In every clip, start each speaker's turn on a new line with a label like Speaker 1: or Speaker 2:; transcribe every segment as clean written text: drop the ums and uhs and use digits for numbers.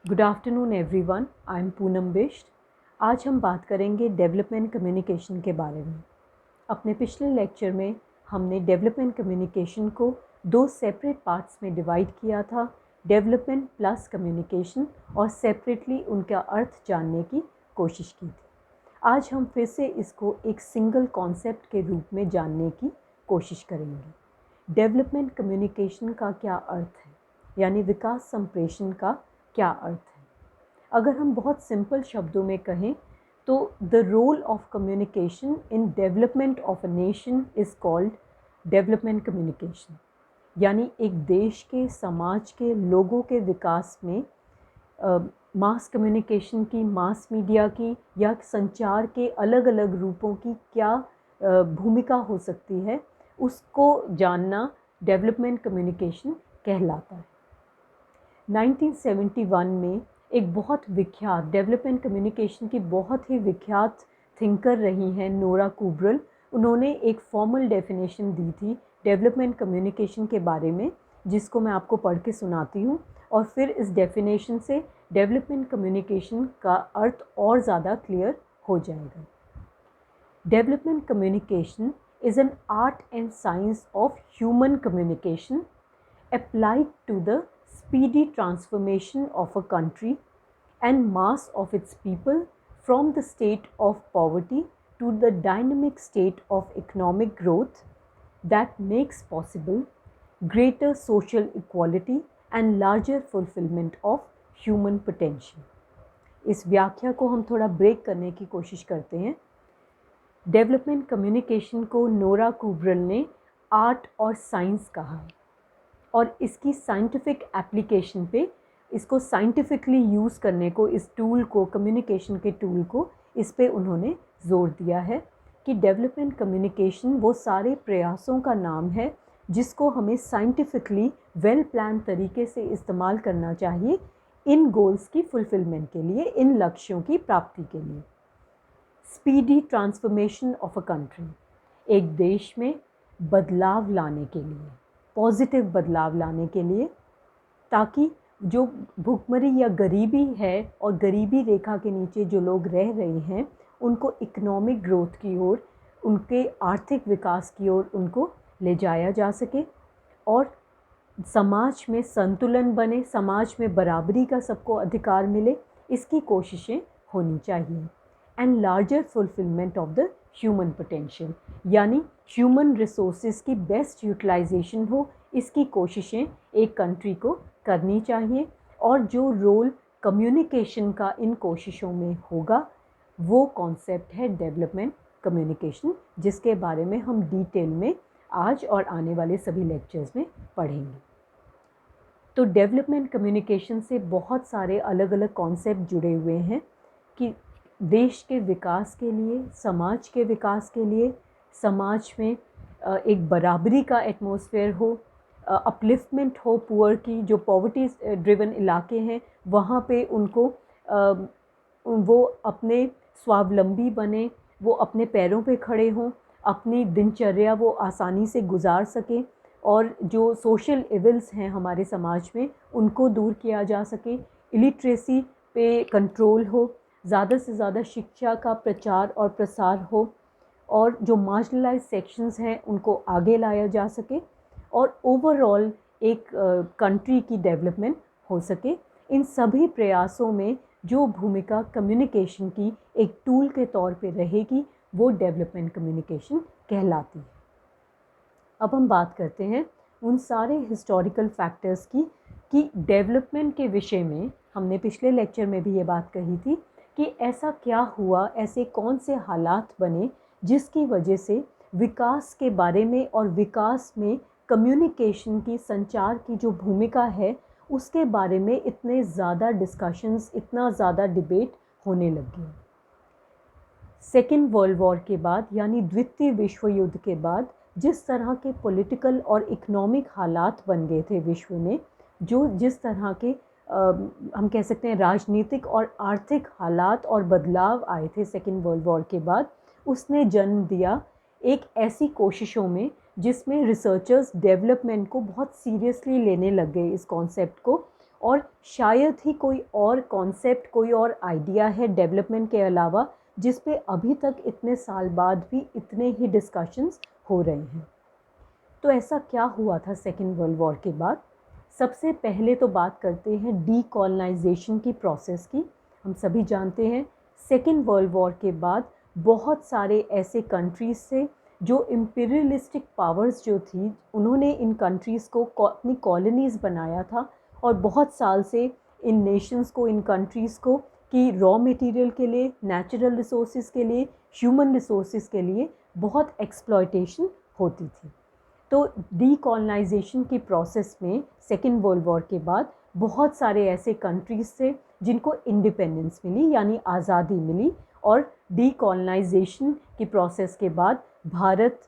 Speaker 1: Good afternoon everyone, I am Poonam Bisht. आज हम बात करेंगे डेवलपमेंट कम्युनिकेशन के बारे में। अपने पिछले लेक्चर में हमने डेवलपमेंट कम्युनिकेशन को दो सेपरेट पार्ट्स में डिवाइड किया था, डेवलपमेंट प्लस कम्युनिकेशन, और सेपरेटली उनका अर्थ जानने की कोशिश की थी। आज हम फिर से इसको एक सिंगल कॉन्सेप्ट के रूप में जानने की कोशिश करेंगे। डेवलपमेंट कम्युनिकेशन का क्या अर्थ है, यानी विकास संप्रेषण का क्या अर्थ है। अगर हम बहुत सिंपल शब्दों में कहें तो the role of communication in development of a nation is called development communication. यानी एक देश के, समाज के, लोगों के विकास में मास कम्युनिकेशन की, मास मीडिया की या संचार के अलग अलग रूपों की क्या भूमिका हो सकती है, उसको जानना डेवलपमेंट कम्युनिकेशन कहलाता है। 1971 में एक बहुत विख्यात डेवलपमेंट कम्युनिकेशन की बहुत ही विख्यात थिंकर रही हैं नोरा कुबरल। उन्होंने एक फॉर्मल डेफिनेशन दी थी डेवलपमेंट कम्युनिकेशन के बारे में, जिसको मैं आपको पढ़ के सुनाती हूँ, और फिर इस डेफिनेशन से डेवलपमेंट कम्युनिकेशन का अर्थ और ज़्यादा क्लियर हो जाएगा। Development communication is an art and science of human communication applied to the speedy transformation of a country and mass of its people from the state of poverty to the dynamic state of economic growth that makes possible greater social equality and larger fulfillment of human potential। इस व्याख्या को हम थोड़ा break करने की कोशिश करते हैं। डेवलपमेंट कम्युनिकेशन को नोरा कुबरल ने आर्ट और साइंस कहा है, और इसकी साइंटिफिक एप्लीकेशन पे, इसको साइंटिफिकली यूज़ करने को, इस टूल को, कम्युनिकेशन के टूल को, इस पे उन्होंने ज़ोर दिया है कि डेवलपमेंट कम्युनिकेशन वो सारे प्रयासों का नाम है जिसको हमें साइंटिफिकली वेल प्लान तरीके से इस्तेमाल करना चाहिए इन गोल्स की फुलफिलमेंट के लिए, इन लक्ष्यों की प्राप्ति के लिए। Speedy transformation of a country, एक देश में बदलाव लाने के लिए, पॉजिटिव बदलाव लाने के लिए, ताकि जो भुखमरी या गरीबी है और गरीबी रेखा के नीचे जो लोग रह रहे हैं उनको इकोनॉमिक ग्रोथ की ओर, उनके आर्थिक विकास की ओर उनको ले जाया जा सके, और समाज में संतुलन बने, समाज में बराबरी का सबको अधिकार मिले, इसकी कोशिशें होनी चाहिए। And larger fulfilment of the human potential, यानी ह्यूमन रिसोर्सेज की बेस्ट यूटिलाइजेशन हो, इसकी कोशिशें एक कंट्री को करनी चाहिए। और जो रोल कम्युनिकेशन का इन कोशिशों में होगा वो कॉन्सेप्ट है डेवलपमेंट कम्युनिकेशन, जिसके बारे में हम डिटेल में आज और आने वाले सभी लेक्चर्स में पढ़ेंगे। तो डेवलपमेंट कम्युनिकेशन से बहुत सारे अलग अलग कॉन्सेप्ट जुड़े हुए हैं कि देश के विकास के लिए, समाज के विकास के लिए, समाज में एक बराबरी का एटमॉस्फेयर हो, अपलिफ्टमेंट हो पुअर की, जो पॉवर्टी ड्रिवन इलाके हैं वहाँ पे उनको वो अपने स्वावलंबी बने, वो अपने पैरों पे खड़े हों, अपनी दिनचर्या वो आसानी से गुजार सकें, और जो सोशल इविल्स हैं हमारे समाज में उनको दूर किया जा सके, इलिटरेसी पे कंट्रोल हो, ज़्यादा से ज़्यादा शिक्षा का प्रचार और प्रसार हो, और जो मार्जिनलाइज सेक्शंस हैं उनको आगे लाया जा सके, और ओवरऑल एक कंट्री की डेवलपमेंट हो सके। इन सभी प्रयासों में जो भूमिका कम्युनिकेशन की एक टूल के तौर पे रहेगी वो डेवलपमेंट कम्युनिकेशन कहलाती है। अब हम बात करते हैं उन सारे हिस्टोरिकल फैक्टर्स की कि डेवलपमेंट के विषय में हमने पिछले लेक्चर में भी ये बात कही थी कि ऐसा क्या हुआ, ऐसे कौन से हालात बने जिसकी वजह से विकास के बारे में और विकास में कम्युनिकेशन की, संचार की जो भूमिका है उसके बारे में इतने ज़्यादा डिस्कशंस, इतना ज़्यादा डिबेट होने लग गए। सेकेंड वर्ल्ड वॉर के बाद, यानी द्वितीय विश्व युद्ध के बाद, जिस तरह के पॉलिटिकल और इकोनॉमिक हालात बन गए थे विश्व में, जो जिस तरह के हम कह सकते हैं राजनीतिक और आर्थिक हालात और बदलाव आए थे सेकेंड वर्ल्ड वॉर के बाद, उसने जन्म दिया एक ऐसी कोशिशों में जिसमें रिसर्चर्स डेवलपमेंट को बहुत सीरियसली लेने लग गए, इस कॉन्सेप्ट को, और शायद ही कोई और कॉन्सेप्ट, कोई और आइडिया है डेवलपमेंट के अलावा जिस पे अभी तक इतने साल बाद भी इतने ही डिस्कशंस हो रहे हैं। तो ऐसा क्या हुआ था सेकेंड वर्ल्ड वॉर के बाद? सबसे पहले तो बात करते हैं डीकॉलोनाइजेशन की प्रोसेस की। हम सभी जानते हैं सेकेंड वर्ल्ड वॉर के बाद बहुत सारे ऐसे कंट्रीज़ थे जो इम्पीरियलिस्टिक पावर्स जो थी, उन्होंने इन कंट्रीज़ को अपनी कॉलोनीज़ बनाया था और बहुत साल से इन नेशंस को, इन कंट्रीज़ को कि रॉ मटेरियल के लिए, नेचुरल रिसोर्सेज के लिए, ह्यूमन रिसोर्सेज के लिए बहुत एक्सप्लॉयटेशन होती थी। तो डीकॉलोनाइजेशन की प्रोसेस में सेकेंड वर्ल्ड वॉर के बाद बहुत सारे ऐसे कंट्रीज़ थे जिनको इंडिपेंडेंस मिली, यानी आज़ादी मिली। और डीकॉलोनाइजेशन की प्रोसेस के बाद भारत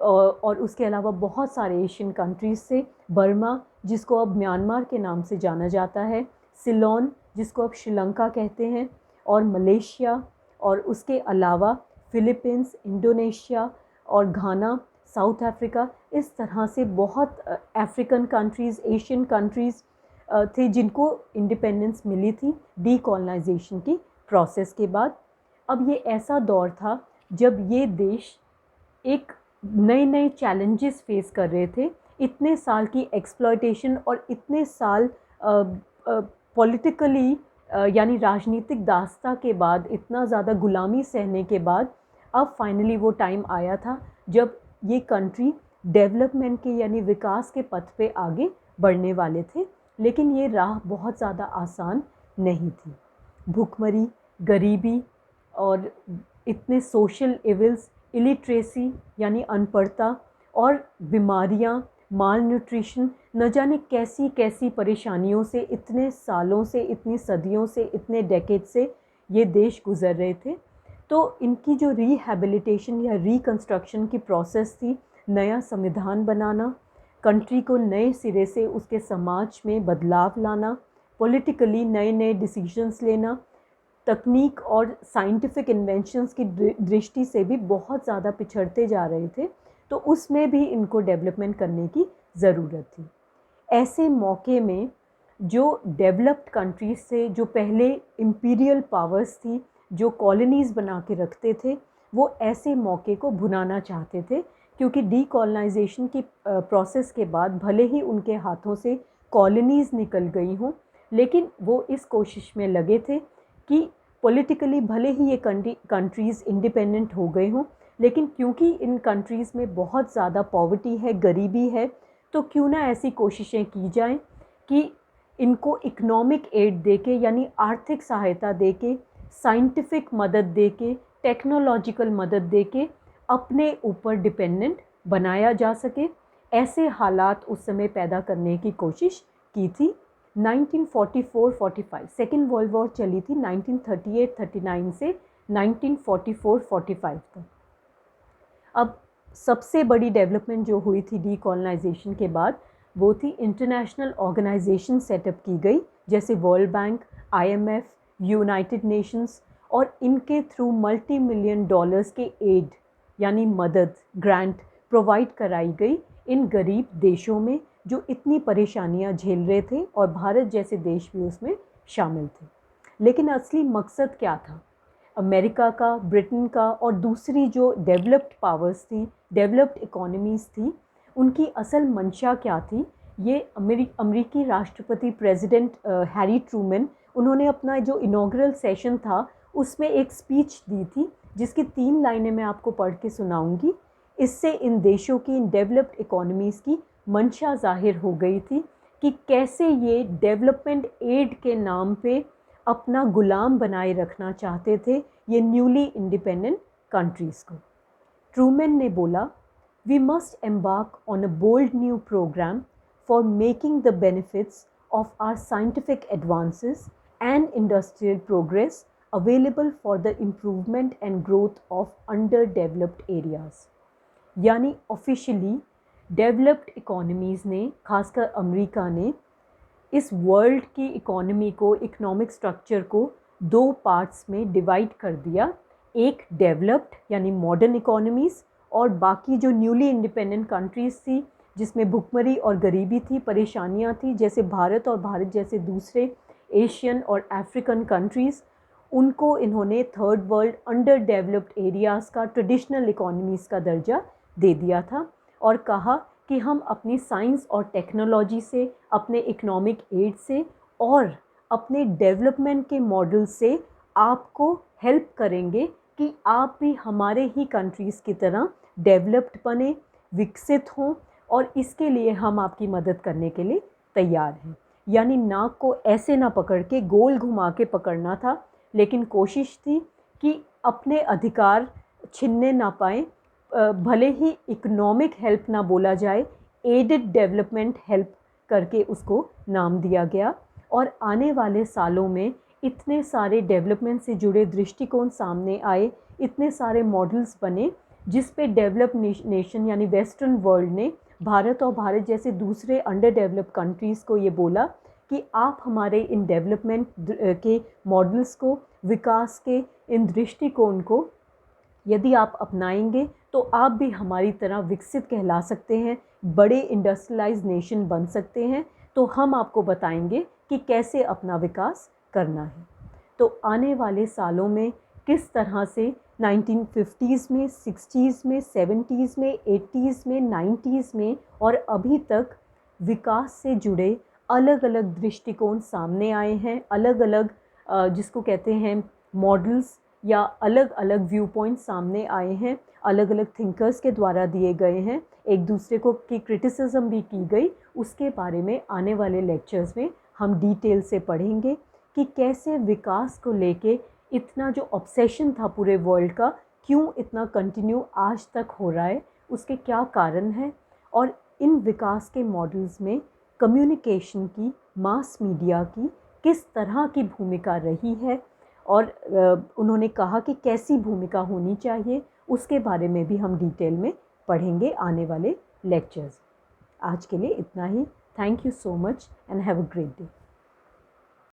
Speaker 1: और उसके अलावा बहुत सारे एशियन कंट्रीज़ से, बर्मा जिसको अब म्यांमार के नाम से जाना जाता है, सिलोन जिसको अब श्रीलंका कहते हैं, और मलेशिया, और उसके अलावा फ़िलीपींस, इंडोनेशिया और घाना, साउथ अफ्रीका, इस तरह से बहुत अफ्रीकन कंट्रीज़, एशियन कंट्रीज़ थे जिनको इंडिपेंडेंस मिली थी डीकॉलोनाइजेशन की प्रोसेस के बाद। अब ये ऐसा दौर था जब ये देश एक नए नए चैलेंजेस फेस कर रहे थे। इतने साल की एक्सप्लॉयटेशन और इतने साल पॉलिटिकली यानी राजनीतिक दास्ता के बाद, इतना ज़्यादा गुलामी सहने के बाद अब फाइनली वो टाइम आया था जब ये कंट्री डेवलपमेंट के यानी विकास के पथ पे आगे बढ़ने वाले थे। लेकिन ये राह बहुत ज़्यादा आसान नहीं थी। भूखमरी, गरीबी और इतने सोशल इविल्स, इलिटरेसी यानी अनपढ़ता, और बीमारियां, माल न्यूट्रिशन, न जाने कैसी कैसी परेशानियों से इतने सालों से, इतनी सदियों से, इतने डेकेड से ये देश गुज़र रहे थे। तो इनकी जो रिहैबिलिटेशन या रिकंस्ट्रक्शन की प्रोसेस थी, नया संविधान बनाना, कंट्री को नए सिरे से उसके समाज में बदलाव लाना, पॉलिटिकली नए नए डिसीजंस लेना, तकनीक और साइंटिफिक इन्वेंशंस की दृष्टि से भी बहुत ज़्यादा पिछड़ते जा रहे थे। तो उसमें भी इनको डेवलपमेंट करने की ज़रूरत थी। ऐसे मौके में जो डेवलप्ड कंट्रीज से, जो पहले इम्पीरियल पावर्स थी, जो कॉलोनीज़ बना के रखते थे, वो ऐसे मौके को भुनाना चाहते थे, क्योंकि डीकॉलोनाइजेशन की प्रोसेस के बाद भले ही उनके हाथों से कॉलोनीज़ निकल गई हों, लेकिन वो इस कोशिश में लगे थे कि पॉलिटिकली भले ही ये कंट्रीज़ इंडिपेंडेंट हो गए हों, लेकिन क्योंकि इन कंट्रीज़ में बहुत ज़्यादा पॉवर्टी है, गरीबी है, तो क्यों ना ऐसी कोशिशें की जाएं कि इनको इकोनॉमिक एड देके, यानी आर्थिक सहायता देके, साइंटिफिक मदद देके, टेक्नोलॉजिकल मदद देके अपने ऊपर डिपेंडेंट बनाया जा सके। ऐसे हालात उस समय पैदा करने की कोशिश की थी। 1944-45 सेकेंड वर्ल्ड वॉर चली थी 1938-39 से 1944-45 तक। अब सबसे बड़ी डेवलपमेंट जो हुई थी डीकॉलोनाइजेशन के बाद, वो थी इंटरनेशनल ऑर्गेनाइजेशन सेटअप की गई, जैसे world bank, IMF, United Nations, और इनके थ्रू मल्टी मिलियन डॉलर्स के एड यानी मदद, ग्रांट प्रोवाइड कराई गई इन गरीब देशों में जो इतनी परेशानियां झेल रहे थे, और भारत जैसे देश भी उसमें शामिल थे। लेकिन असली मकसद क्या था? अमेरिका का, ब्रिटेन का और दूसरी जो डेवलप्ड पावर्स थी, डेवलप्ड इकोनॉमीज़ थी, उनकी असल मंशा क्या थी? ये अमेरिकी राष्ट्रपति प्रेसिडेंट हैरी ट्रूमैन, उन्होंने अपना जो इनॉग्रल सेशन था उसमें एक स्पीच दी थी, जिसकी 3 लाइनें मैं आपको पढ़ के सुनाऊंगी। इससे इन देशों की, इन डेवलप्ड इकोनॉमीज़ की मंशा जाहिर हो गई थी कि कैसे ये डेवलपमेंट एड के नाम पे अपना गुलाम बनाए रखना चाहते थे ये न्यूली इंडिपेंडेंट कंट्रीज़ को। ट्रूमैन ने बोला, we must embark on a bold new program for making the benefits of our scientific advances and industrial progress available for the improvement and growth of under developed areas. यानी officially developed economies ने, खासकर America ने, इस world की economy को, economic structure को 2 parts में divide कर दिया। एक डेवलप्ड यानी मॉडर्न इकोनॉमीज़, और बाकी जो न्यूली इंडिपेंडेंट कंट्रीज़ थी जिसमें भुखमरी और गरीबी थी, परेशानियां थी, जैसे भारत और भारत जैसे दूसरे एशियन और अफ्रीकन कंट्रीज़, उनको इन्होंने third world under developed areas का ट्रेडिशनल इकोनॉमीज़ का दर्जा दे दिया था और कहा कि हम अपनी साइंस और टेक्नोलॉजी से, अपने इकोनॉमिक एड से और अपने डेवलपमेंट के मॉडल से आपको हेल्प करेंगे कि आप भी हमारे ही कंट्रीज़ की तरह डेवलप्ड बने, विकसित हों, और इसके लिए हम आपकी मदद करने के लिए तैयार हैं। यानी नाक को ऐसे ना पकड़ के गोल घुमा के पकड़ना था, लेकिन कोशिश थी कि अपने अधिकार छीनने ना पाएँ, भले ही इकोनॉमिक हेल्प ना बोला जाए, एडेड डेवलपमेंट हेल्प करके उसको नाम दिया गया। और आने वाले सालों में इतने सारे डेवलपमेंट से जुड़े दृष्टिकोण सामने आए, इतने सारे मॉडल्स बने, जिस पे डेवलप नेशन यानी वेस्टर्न वर्ल्ड ने भारत और भारत जैसे दूसरे अंडर डेवलप्ड कंट्रीज़ को ये बोला कि आप हमारे इन डेवलपमेंट के मॉडल्स को, विकास के इन दृष्टिकोण को यदि आप अपनाएंगे तो आप भी हमारी तरह विकसित कहला सकते हैं, बड़े इंडस्ट्रियलाइज्ड नेशन बन सकते हैं। तो हम आपको बताएंगे कि कैसे अपना विकास करना है। तो आने वाले सालों में किस तरह से 1950s में, 60s में, 70s में, 80s में, 90s में और अभी तक विकास से जुड़े अलग अलग दृष्टिकोण सामने आए हैं, अलग अलग जिसको कहते हैं मॉडल्स या अलग अलग व्यू पॉइंट सामने आए हैं, अलग अलग थिंकर्स के द्वारा दिए गए हैं, एक दूसरे को की क्रिटिसिज्म भी की गई। उसके बारे में आने वाले लेक्चर्स में हम डिटेल से पढ़ेंगे कि कैसे विकास को लेके इतना जो ऑब्सेशन था पूरे वर्ल्ड का, क्यों इतना कंटिन्यू आज तक हो रहा है, उसके क्या कारण हैं, और इन विकास के मॉडल्स में कम्युनिकेशन की, मास मीडिया की किस तरह की भूमिका रही है, और उन्होंने कहा कि कैसी भूमिका होनी चाहिए, उसके बारे में भी हम डिटेल में पढ़ेंगे आने वाले लेक्चर्स। आज के लिए इतना ही। Thank you so much and have a great day.